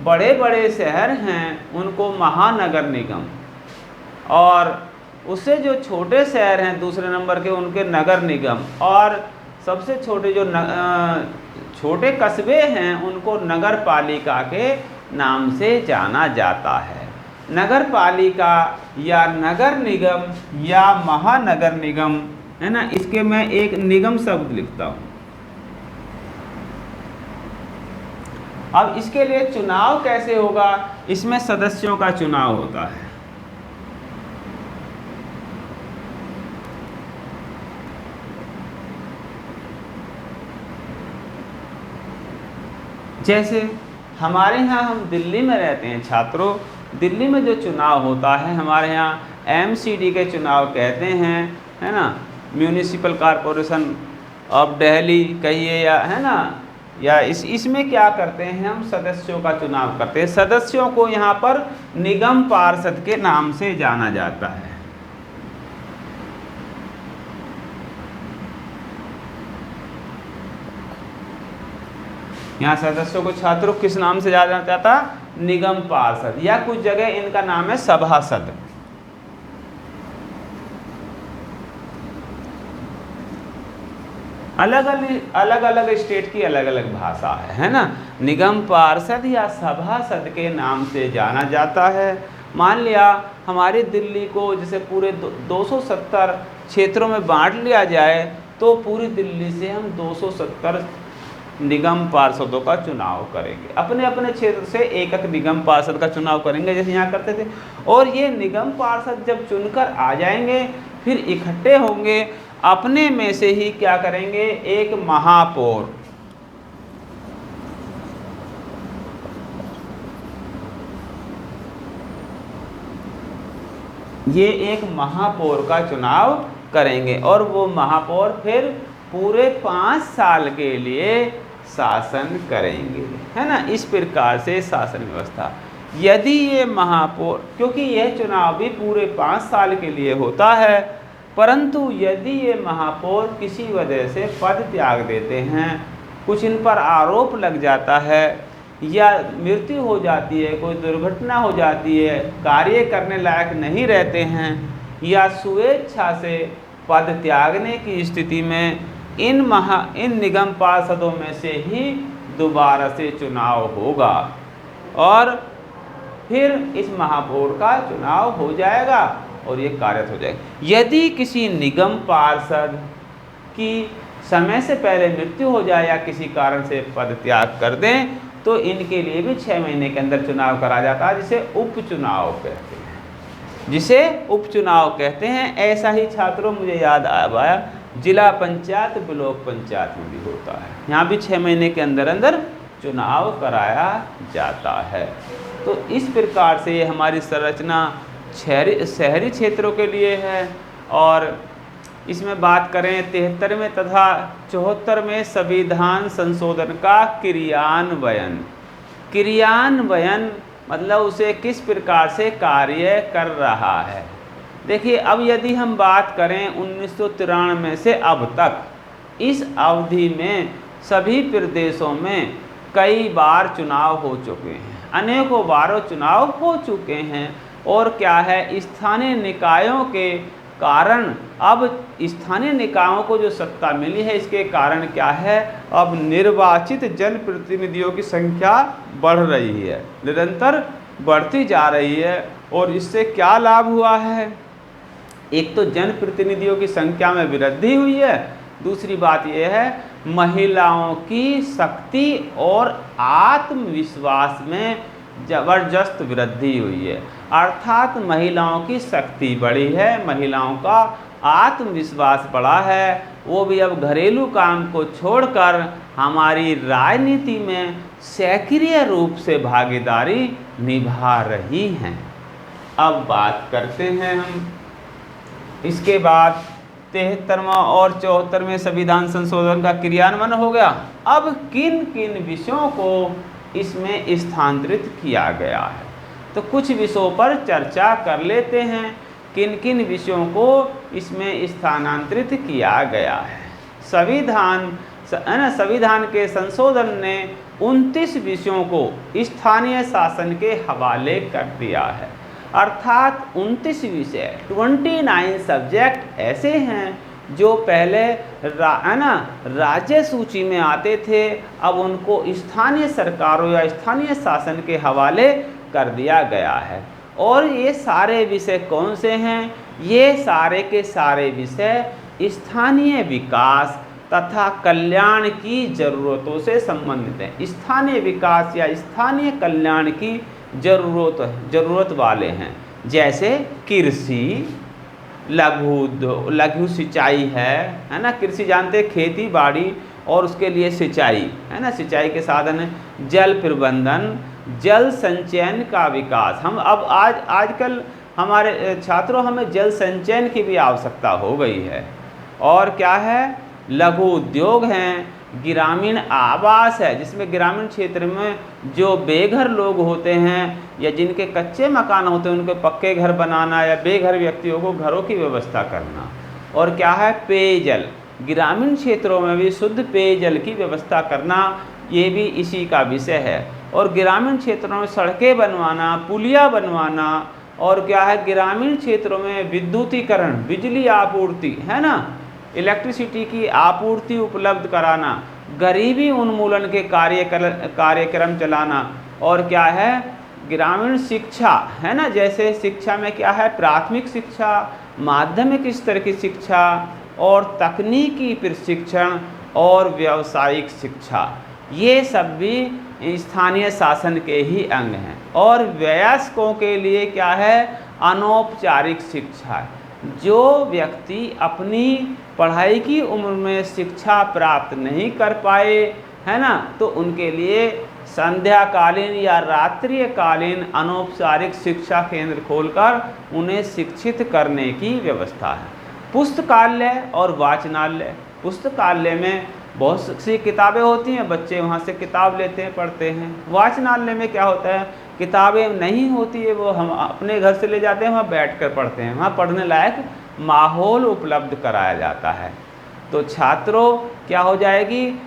बड़े बड़े शहर हैं उनको महानगर निगम, और उससे जो छोटे शहर हैं दूसरे नंबर के उनके नगर निगम, और सबसे छोटे जो छोटे कस्बे हैं उनको नगर पालिका के नाम से जाना जाता है। नगर पालिका या नगर निगम या महानगर निगम, है ना, इसके मैं एक निगम शब्द लिखता हूँ। अब इसके लिए चुनाव कैसे होगा? इसमें सदस्यों का चुनाव होता है। जैसे हमारे यहाँ, हम दिल्ली में रहते हैं छात्रों, दिल्ली में जो चुनाव होता है हमारे यहाँ एमसीडी के चुनाव कहते हैं, है ना, म्यूनिसिपल कॉरपोरेशन ऑफ दिल्ली कहिए, या है ना, या इसमें क्या करते हैं, हम सदस्यों का चुनाव करते हैं। सदस्यों को यहाँ पर निगम पार्षद के नाम से जाना जाता है। यहाँ सदस्यों को छात्रों किस नाम से जाना जाता? निगम पार्षद, या कुछ जगह इनका नाम है सभासद। अलग अलग स्टेट की अलग अलग भाषा है ना। निगम पार्षद या सभासद के नाम से जाना जाता है। मान लिया हमारी दिल्ली को जैसे पूरे 270 क्षेत्रों में बांट लिया जाए तो पूरी दिल्ली से हम 270 निगम पार्षदों का चुनाव करेंगे। अपने अपने क्षेत्र से एक एक निगम पार्षद का चुनाव करेंगे जैसे यहाँ करते थे। और ये निगम पार्षद जब चुनकर आ जाएंगे फिर इकट्ठे होंगे, अपने में से ही क्या करेंगे, एक महापौर, ये एक महापौर का चुनाव करेंगे और वो महापौर फिर पूरे 5 साल के लिए शासन करेंगे, है ना। इस प्रकार से शासन व्यवस्था। यदि ये महापौर, क्योंकि यह चुनाव भी पूरे 5 साल के लिए होता है, परंतु यदि ये महापौर किसी वजह से पद त्याग देते हैं, कुछ इन पर आरोप लग जाता है या मृत्यु हो जाती है, कोई दुर्घटना हो जाती है, कार्य करने लायक नहीं रहते हैं, या स्वेच्छा से पद त्यागने की स्थिति में इन निगम पार्षदों में से ही दोबारा से चुनाव होगा और फिर इस महापौर का चुनाव हो जाएगा और ये कार्यरत हो जाएगा। यदि किसी निगम पार्षद की समय से पहले मृत्यु हो जाए या किसी कारण से पद त्याग कर दें तो इनके लिए भी 6 महीने के अंदर चुनाव करा जाता है, जिसे उपचुनाव कहते हैं। ऐसा ही छात्रों मुझे याद आया, जिला पंचायत ब्लॉक पंचायत में भी होता है, यहाँ भी 6 महीने के अंदर अंदर चुनाव कराया जाता है। तो इस प्रकार से ये हमारी संरचना शहरी क्षेत्रों के लिए है। और इसमें बात करें 73वें तथा 74वें संविधान संशोधन का क्रियान्वयन मतलब उसे किस प्रकार से कार्य कर रहा है। देखिए, अब यदि हम बात करें 1993 से अब तक, इस अवधि में सभी प्रदेशों में कई बार चुनाव हो चुके हैं, अनेकों बारों चुनाव हो चुके हैं। और क्या है, स्थानीय निकायों के कारण, अब स्थानीय निकायों को जो सत्ता मिली है इसके कारण क्या है, अब निर्वाचित जनप्रतिनिधियों की संख्या बढ़ रही है, निरंतर बढ़ती जा रही है। और इससे क्या लाभ हुआ है, एक तो जनप्रतिनिधियों की संख्या में वृद्धि हुई है, दूसरी बात यह है महिलाओं की शक्ति और आत्मविश्वास में ज़बरदस्त वृद्धि हुई है। अर्थात महिलाओं की शक्ति बढ़ी है, महिलाओं का आत्मविश्वास बढ़ा है, वो भी अब घरेलू काम को छोड़कर हमारी राजनीति में सक्रिय रूप से भागीदारी निभा रही हैं। अब बात करते हैं हम इसके बाद 73वां और 74वें संविधान संशोधन का क्रियान्वयन हो गया। अब किन किन विषयों को इसमें स्थानांतरित किया गया है, तो कुछ विषयों पर चर्चा कर लेते हैं, किन किन विषयों को इसमें स्थानांतरित किया गया है। संविधान के संशोधन ने 29 विषयों को स्थानीय शासन के हवाले कर दिया है। अर्थात 29 विषय 29 सब्जेक्ट ऐसे हैं जो पहले राज्य सूची में आते थे, अब उनको स्थानीय सरकारों या स्थानीय शासन के हवाले कर दिया गया है। और ये सारे विषय कौन से हैं, ये सारे के सारे विषय स्थानीय विकास तथा कल्याण की ज़रूरतों से संबंधित हैं। स्थानीय विकास या स्थानीय कल्याण की ज़रूरत वाले हैं, जैसे कृषि, लघु सिंचाई है ना, कृषि जानते हैं, खेती बाड़ी और उसके लिए सिंचाई है ना, सिंचाई के साधन है, जल प्रबंधन, जल संचयन का विकास। हम अब आजकल हमारे छात्रों, हमें जल संचयन की भी आवश्यकता हो गई है। और क्या है, लघु उद्योग हैं, ग्रामीण आवास है, जिसमें ग्रामीण क्षेत्र में जो बेघर लोग होते हैं या जिनके कच्चे मकान होते हैं उनको पक्के घर बनाना या बेघर व्यक्तियों को घरों की व्यवस्था करना। और क्या है, पेयजल, ग्रामीण क्षेत्रों में भी शुद्ध पेयजल की व्यवस्था करना, ये भी इसी का विषय है। और ग्रामीण क्षेत्रों में सड़कें बनवाना, पुलिया बनवाना, और क्या है, ग्रामीण क्षेत्रों में विद्युतीकरण, बिजली आपूर्ति है ना, इलेक्ट्रिसिटी की आपूर्ति उपलब्ध कराना, गरीबी उन्मूलन के कार्यक्रम चलाना। और क्या है, ग्रामीण शिक्षा है ना, जैसे शिक्षा में क्या है, प्राथमिक शिक्षा, माध्यमिक स्तर की शिक्षा और तकनीकी प्रशिक्षण और व्यावसायिक शिक्षा, ये सब भी स्थानीय शासन के ही अंग हैं। और वयस्कों के लिए क्या है, अनौपचारिक शिक्षा, जो व्यक्ति अपनी पढ़ाई की उम्र में शिक्षा प्राप्त नहीं कर पाए है ना, तो उनके लिए संध्याकालीन या रात्रिकालीन अनौपचारिक शिक्षा केंद्र खोलकर उन्हें शिक्षित करने की व्यवस्था है। पुस्तकालय और वाचनालय, पुस्तकालय में बहुत सी किताबें होती हैं, बच्चे वहाँ से किताब लेते हैं, पढ़ते हैं। वाचनालय में क्या होता है, किताबें नहीं होती है, वो हम अपने घर से ले जाते हैं, वहाँ बैठ कर पढ़ते हैं। वहाँ पढ़ने लायक माहौल उपलब्ध कराया जाता है। तो छात्रों क्या हो जाएगी,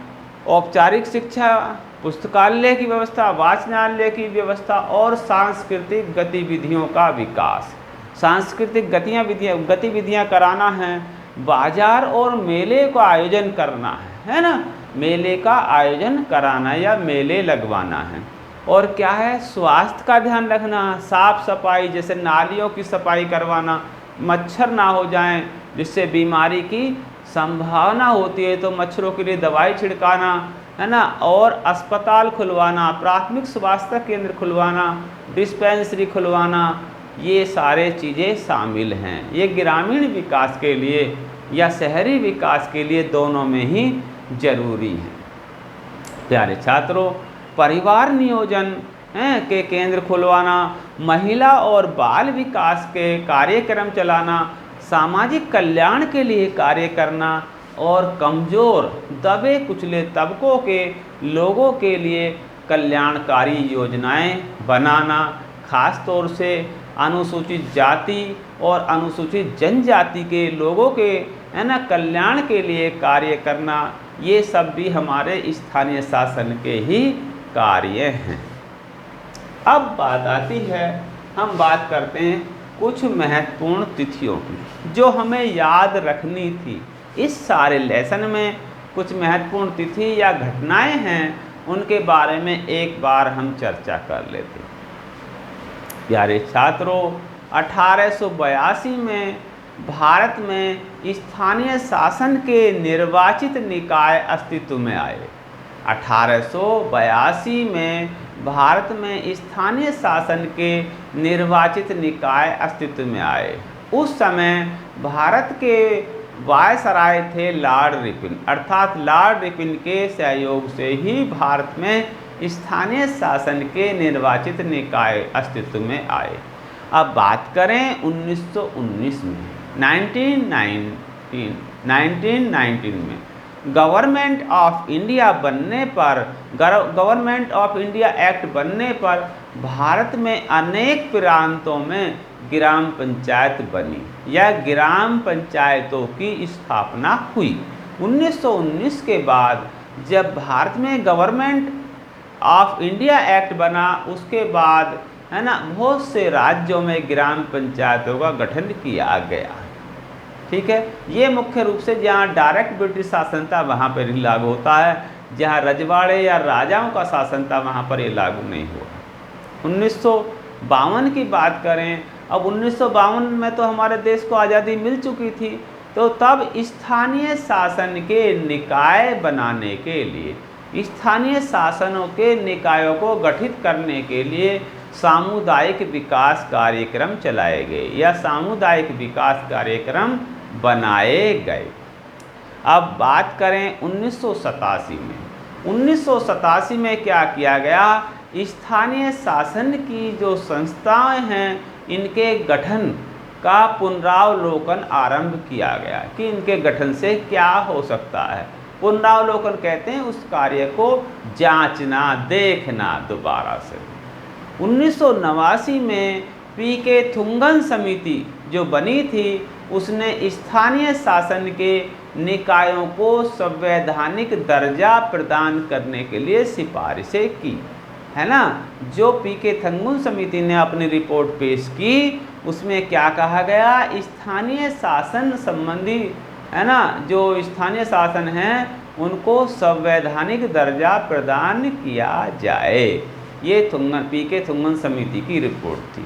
औपचारिक शिक्षा, पुस्तकालय की व्यवस्था, वाचनालय की व्यवस्था और सांस्कृतिक गतिविधियों का विकास। सांस्कृतिक गतिविधियाँ कराना है, बाजार और मेले का आयोजन करना है ना, मेले का आयोजन कराना या मेले लगवाना है। और क्या है, स्वास्थ्य का ध्यान रखना, साफ सफाई, जैसे नालियों की सफाई करवाना, मच्छर ना हो जाएं जिससे बीमारी की संभावना होती है, तो मच्छरों के लिए दवाई छिड़काना है ना, और अस्पताल खुलवाना, प्राथमिक स्वास्थ्य केंद्र खुलवाना, डिस्पेंसरी खुलवाना, ये सारे चीज़ें शामिल हैं। ये ग्रामीण विकास के लिए या शहरी विकास के लिए दोनों में ही जरूरी है। प्यारे छात्रों, परिवार नियोजन के केंद्र खुलवाना, महिला और बाल विकास के कार्यक्रम चलाना, सामाजिक कल्याण के लिए कार्य करना और कमज़ोर दबे कुचले तबकों के लोगों के लिए कल्याणकारी योजनाएं बनाना, खास तौर से अनुसूचित जाति और अनुसूचित जनजाति के लोगों के है ना कल्याण के लिए कार्य करना, ये सब भी हमारे स्थानीय शासन के ही कार्य हैं। अब बात आती है, हम बात करते हैं कुछ महत्वपूर्ण तिथियों की जो हमें याद रखनी थी। इस सारे लेसन में कुछ महत्वपूर्ण तिथि या घटनाएं हैं, उनके बारे में एक बार हम चर्चा कर लेते हैं। प्यारे छात्रों, 1882 में भारत में स्थानीय शासन के निर्वाचित निकाय अस्तित्व में आए। 1882 में भारत में स्थानीय शासन के निर्वाचित निकाय अस्तित्व में आए। उस समय भारत के वायसराय थे लॉर्ड रिपन, अर्थात लॉर्ड रिपन के सहयोग से ही भारत में स्थानीय शासन के निर्वाचित निकाय अस्तित्व में आए। अब बात करें 1919 में, 1919 में गवर्नमेंट ऑफ इंडिया बनने पर, गवर्नमेंट ऑफ इंडिया एक्ट बनने पर भारत में अनेक प्रांतों में ग्राम पंचायत बनी या ग्राम पंचायतों की स्थापना हुई। 1919 के बाद जब भारत में गवर्नमेंट ऑफ इंडिया एक्ट बना, उसके बाद है ना बहुत से राज्यों में ग्राम पंचायतों का गठन किया गया। ठीक है, ये मुख्य रूप से जहाँ डायरेक्ट ब्रिटिश शासन था वहाँ पर ही लागू होता है, जहाँ रजवाड़े या राजाओं का शासन था वहाँ पर ये लागू नहीं हुआ। 1952 की बात करें, अब 1952 में तो हमारे देश को आज़ादी मिल चुकी थी, तो तब स्थानीय शासन के निकाय बनाने के लिए, स्थानीय शासनों के निकायों को गठित करने के लिए सामुदायिक विकास कार्यक्रम चलाए गए या सामुदायिक विकास कार्यक्रम बनाए गए। अब बात करें 1987 में, 1987 में क्या किया गया, स्थानीय शासन की जो संस्थाएं हैं इनके गठन का पुनरावलोकन आरंभ किया गया कि इनके गठन से क्या हो सकता है। पुनरावलोकन कहते हैं उस कार्य को जांचना, देखना दोबारा से। 1989 में पीके थुंगन समिति जो बनी थी, उसने स्थानीय शासन के निकायों को संवैधानिक दर्जा प्रदान करने के लिए सिफारिशें की, है ना। जो पीके थुंगन समिति ने अपनी रिपोर्ट पेश की, उसमें क्या कहा गया, स्थानीय शासन संबंधी है ना, जो स्थानीय शासन हैं उनको संवैधानिक दर्जा प्रदान किया जाए। ये पीके थुंगन समिति की रिपोर्ट थी।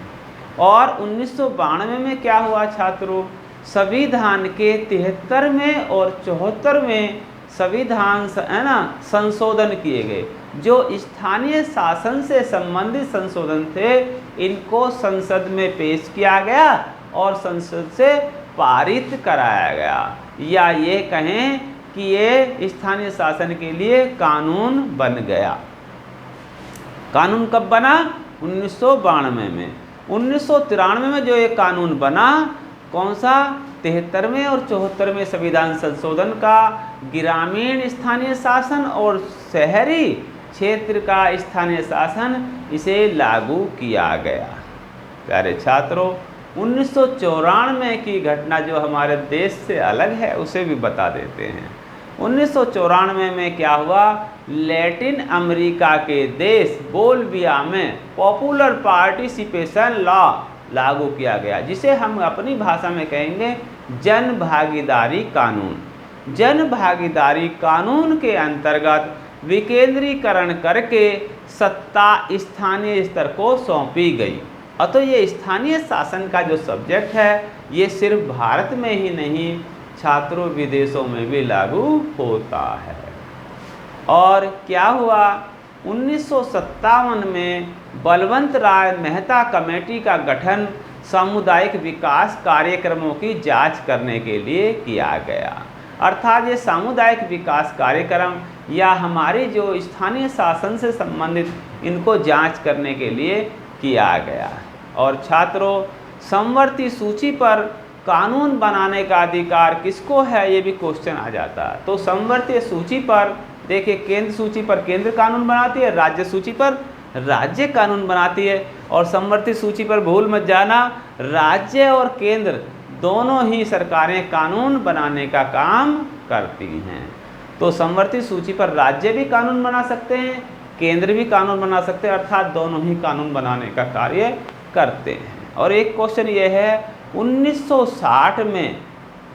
और 1992 में क्या हुआ छात्रों, संविधान के 73वें और 74वें संविधान है ना संशोधन किए गए। जो स्थानीय शासन से संबंधित संशोधन थे, इनको संसद में पेश किया गया और संसद से पारित कराया गया, या ये कहें कि ये स्थानीय शासन के लिए कानून बन गया। कानून कब बना, 1992 में। 1993 में जो ये कानून बना, कौन सा, 73वें और 74वें संविधान संशोधन का ग्रामीण स्थानीय शासन और शहरी क्षेत्र का स्थानीय शासन इसे लागू किया गया। प्यारे छात्रों, 1994 की घटना जो हमारे देश से अलग है उसे भी बता देते हैं। 1994 में क्या हुआ, लैटिन अमेरिका के देश बोलिविया में पॉपुलर पार्टिसिपेशन लॉ लागू किया गया, जिसे हम अपनी भाषा में कहेंगे जन भागीदारी कानून। जन भागीदारी कानून के अंतर्गत विकेंद्रीकरण करके सत्ता स्थानीय स्तर को सौंपी गई। अतः ये स्थानीय शासन का जो सब्जेक्ट है ये सिर्फ भारत में ही नहीं छात्रों विदेशों में भी लागू होता है। और क्या हुआ, 1957 में बलवंत राय मेहता कमेटी का गठन सामुदायिक विकास कार्यक्रमों की जांच करने के लिए किया गया। अर्थात ये सामुदायिक विकास कार्यक्रम या हमारी जो स्थानीय शासन से संबंधित इनको जांच करने के लिए किया गया। और छात्रों, समवर्ती सूची पर कानून बनाने का अधिकार किसको है, ये भी क्वेश्चन आ जाता है। तो समवर्तीय सूची पर देखिए, केंद्र सूची पर केंद्र कानून बनाती है, राज्य सूची पर राज्य कानून बनाती है। और समवर्ती सूची पर भूल मत जाना, राज्य और केंद्र दोनों ही सरकारें कानून बनाने का काम करती हैं। तो समवर्ती सूची पर राज्य भी कानून बना सकते हैं, केंद्र भी कानून बना सकते हैं, अर्थात दोनों ही कानून बनाने का कार्य करते हैं। और एक क्वेश्चन ये है, 1960 में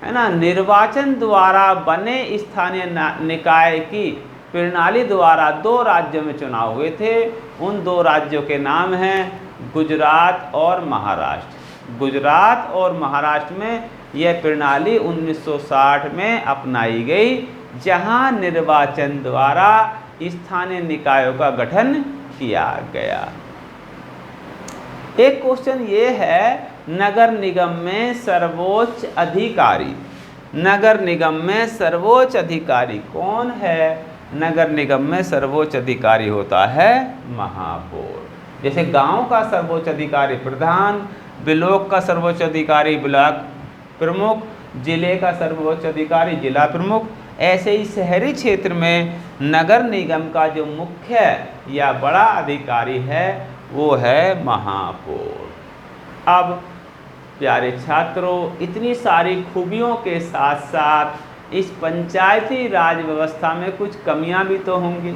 है ना, निर्वाचन द्वारा बने स्थानीय निकाय की प्रणाली द्वारा 2 राज्यों में चुनाव हुए थे। उन 2 राज्यों के नाम हैं गुजरात और महाराष्ट्र। गुजरात और महाराष्ट्र में यह प्रणाली 1960 में अपनाई गई, जहां निर्वाचन द्वारा स्थानीय निकायों का गठन किया गया। एक क्वेश्चन ये है, नगर निगम में सर्वोच्च अधिकारी, नगर निगम में सर्वोच्च अधिकारी कौन है? नगर निगम में सर्वोच्च अधिकारी होता है महापौर। जैसे गांव का सर्वोच्च अधिकारी प्रधान, ब्लॉक का सर्वोच्च अधिकारी ब्लॉक प्रमुख, जिले का सर्वोच्च अधिकारी जिला प्रमुख, ऐसे ही शहरी क्षेत्र में नगर निगम का जो मुख्य या बड़ा अधिकारी है वो है महापौर। अब प्यारे छात्रों, इतनी सारी खूबियों के साथ साथ इस पंचायती राज व्यवस्था में कुछ कमियां भी तो होंगी।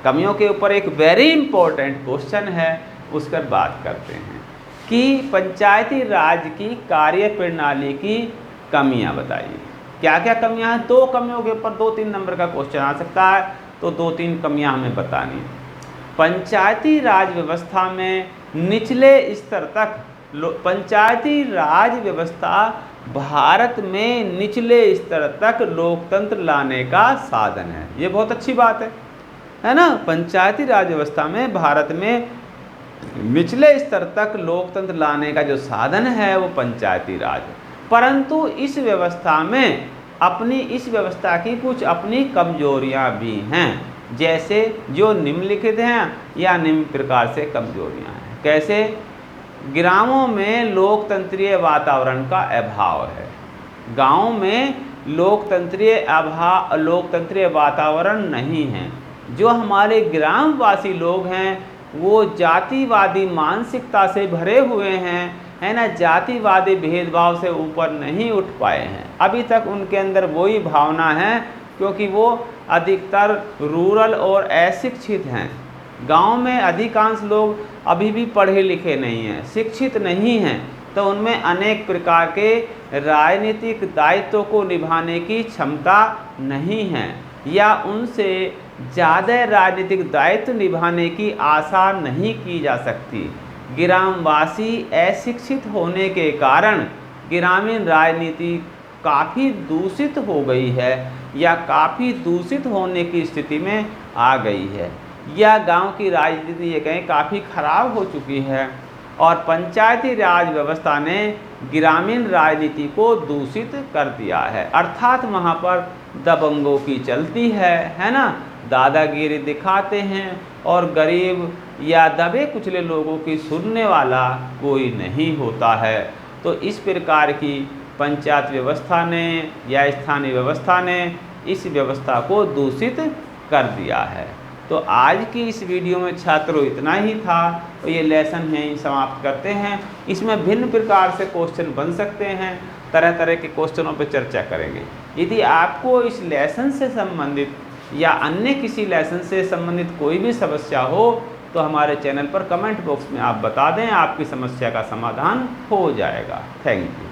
कमियों के ऊपर एक वेरी इंपॉर्टेंट क्वेश्चन है, उस पर बात करते हैं कि पंचायती राज की कार्य प्रणाली की कमियां बताइए। क्या क्या कमियां हैं? 2 कमियों के ऊपर 2-3 नंबर का क्वेश्चन आ सकता है, तो 2-3 कमियां हमें बतानी। पंचायती राज व्यवस्था में निचले स्तर तक पंचायती राज व्यवस्था भारत में निचले स्तर तक लोकतंत्र लाने का साधन है। ये बहुत अच्छी बात है ना। पंचायती राज व्यवस्था में भारत में निचले स्तर तक लोकतंत्र लाने का जो साधन है वो पंचायती राज। परंतु इस व्यवस्था में इस व्यवस्था की कुछ अपनी कमजोरियां भी हैं, जैसे जो निम्नलिखित हैं या निम्न प्रकार से कमजोरियां हैं। कैसे? ग्रामों में लोकतंत्रीय वातावरण का अभाव है। गांव में लोकतंत्रीय वातावरण नहीं है। जो हमारे ग्रामवासी लोग हैं वो जातिवादी मानसिकता से भरे हुए हैं, है ना, जातिवादी भेदभाव से ऊपर नहीं उठ पाए हैं। अभी तक उनके अंदर वही भावना है, क्योंकि वो अधिकतर रूरल और अशिक्षित हैं। गांव में अधिकांश लोग अभी भी पढ़े लिखे नहीं हैं, शिक्षित नहीं हैं, तो उनमें अनेक प्रकार के राजनीतिक दायित्वों को निभाने की क्षमता नहीं है, या उनसे ज़्यादा राजनीतिक दायित्व निभाने की आशा नहीं की जा सकती। ग्रामवासी अशिक्षित होने के कारण ग्रामीण राजनीति काफ़ी दूषित हो गई है, या काफ़ी दूषित होने की स्थिति में आ गई है, या गांव की राजनीति ये कहें काफ़ी खराब हो चुकी है। और पंचायती राज व्यवस्था ने ग्रामीण राजनीति को दूषित कर दिया है। अर्थात वहाँ पर दबंगों की चलती है ना, दादागिरी दिखाते हैं, और गरीब या दबे कुचले लोगों की सुनने वाला कोई नहीं होता है। तो इस प्रकार की पंचायत व्यवस्था ने या स्थानीय व्यवस्था ने इस व्यवस्था को दूषित कर दिया है। तो आज की इस वीडियो में छात्रों इतना ही था, तो ये लेसन है समाप्त करते हैं। इसमें भिन्न प्रकार से क्वेश्चन बन सकते हैं, तरह तरह के क्वेश्चनों पर चर्चा करेंगे। यदि आपको इस लेसन से संबंधित या अन्य किसी लेसन से संबंधित कोई भी समस्या हो तो हमारे चैनल पर कमेंट बॉक्स में आप बता दें, आपकी समस्या का समाधान हो जाएगा। Thank you.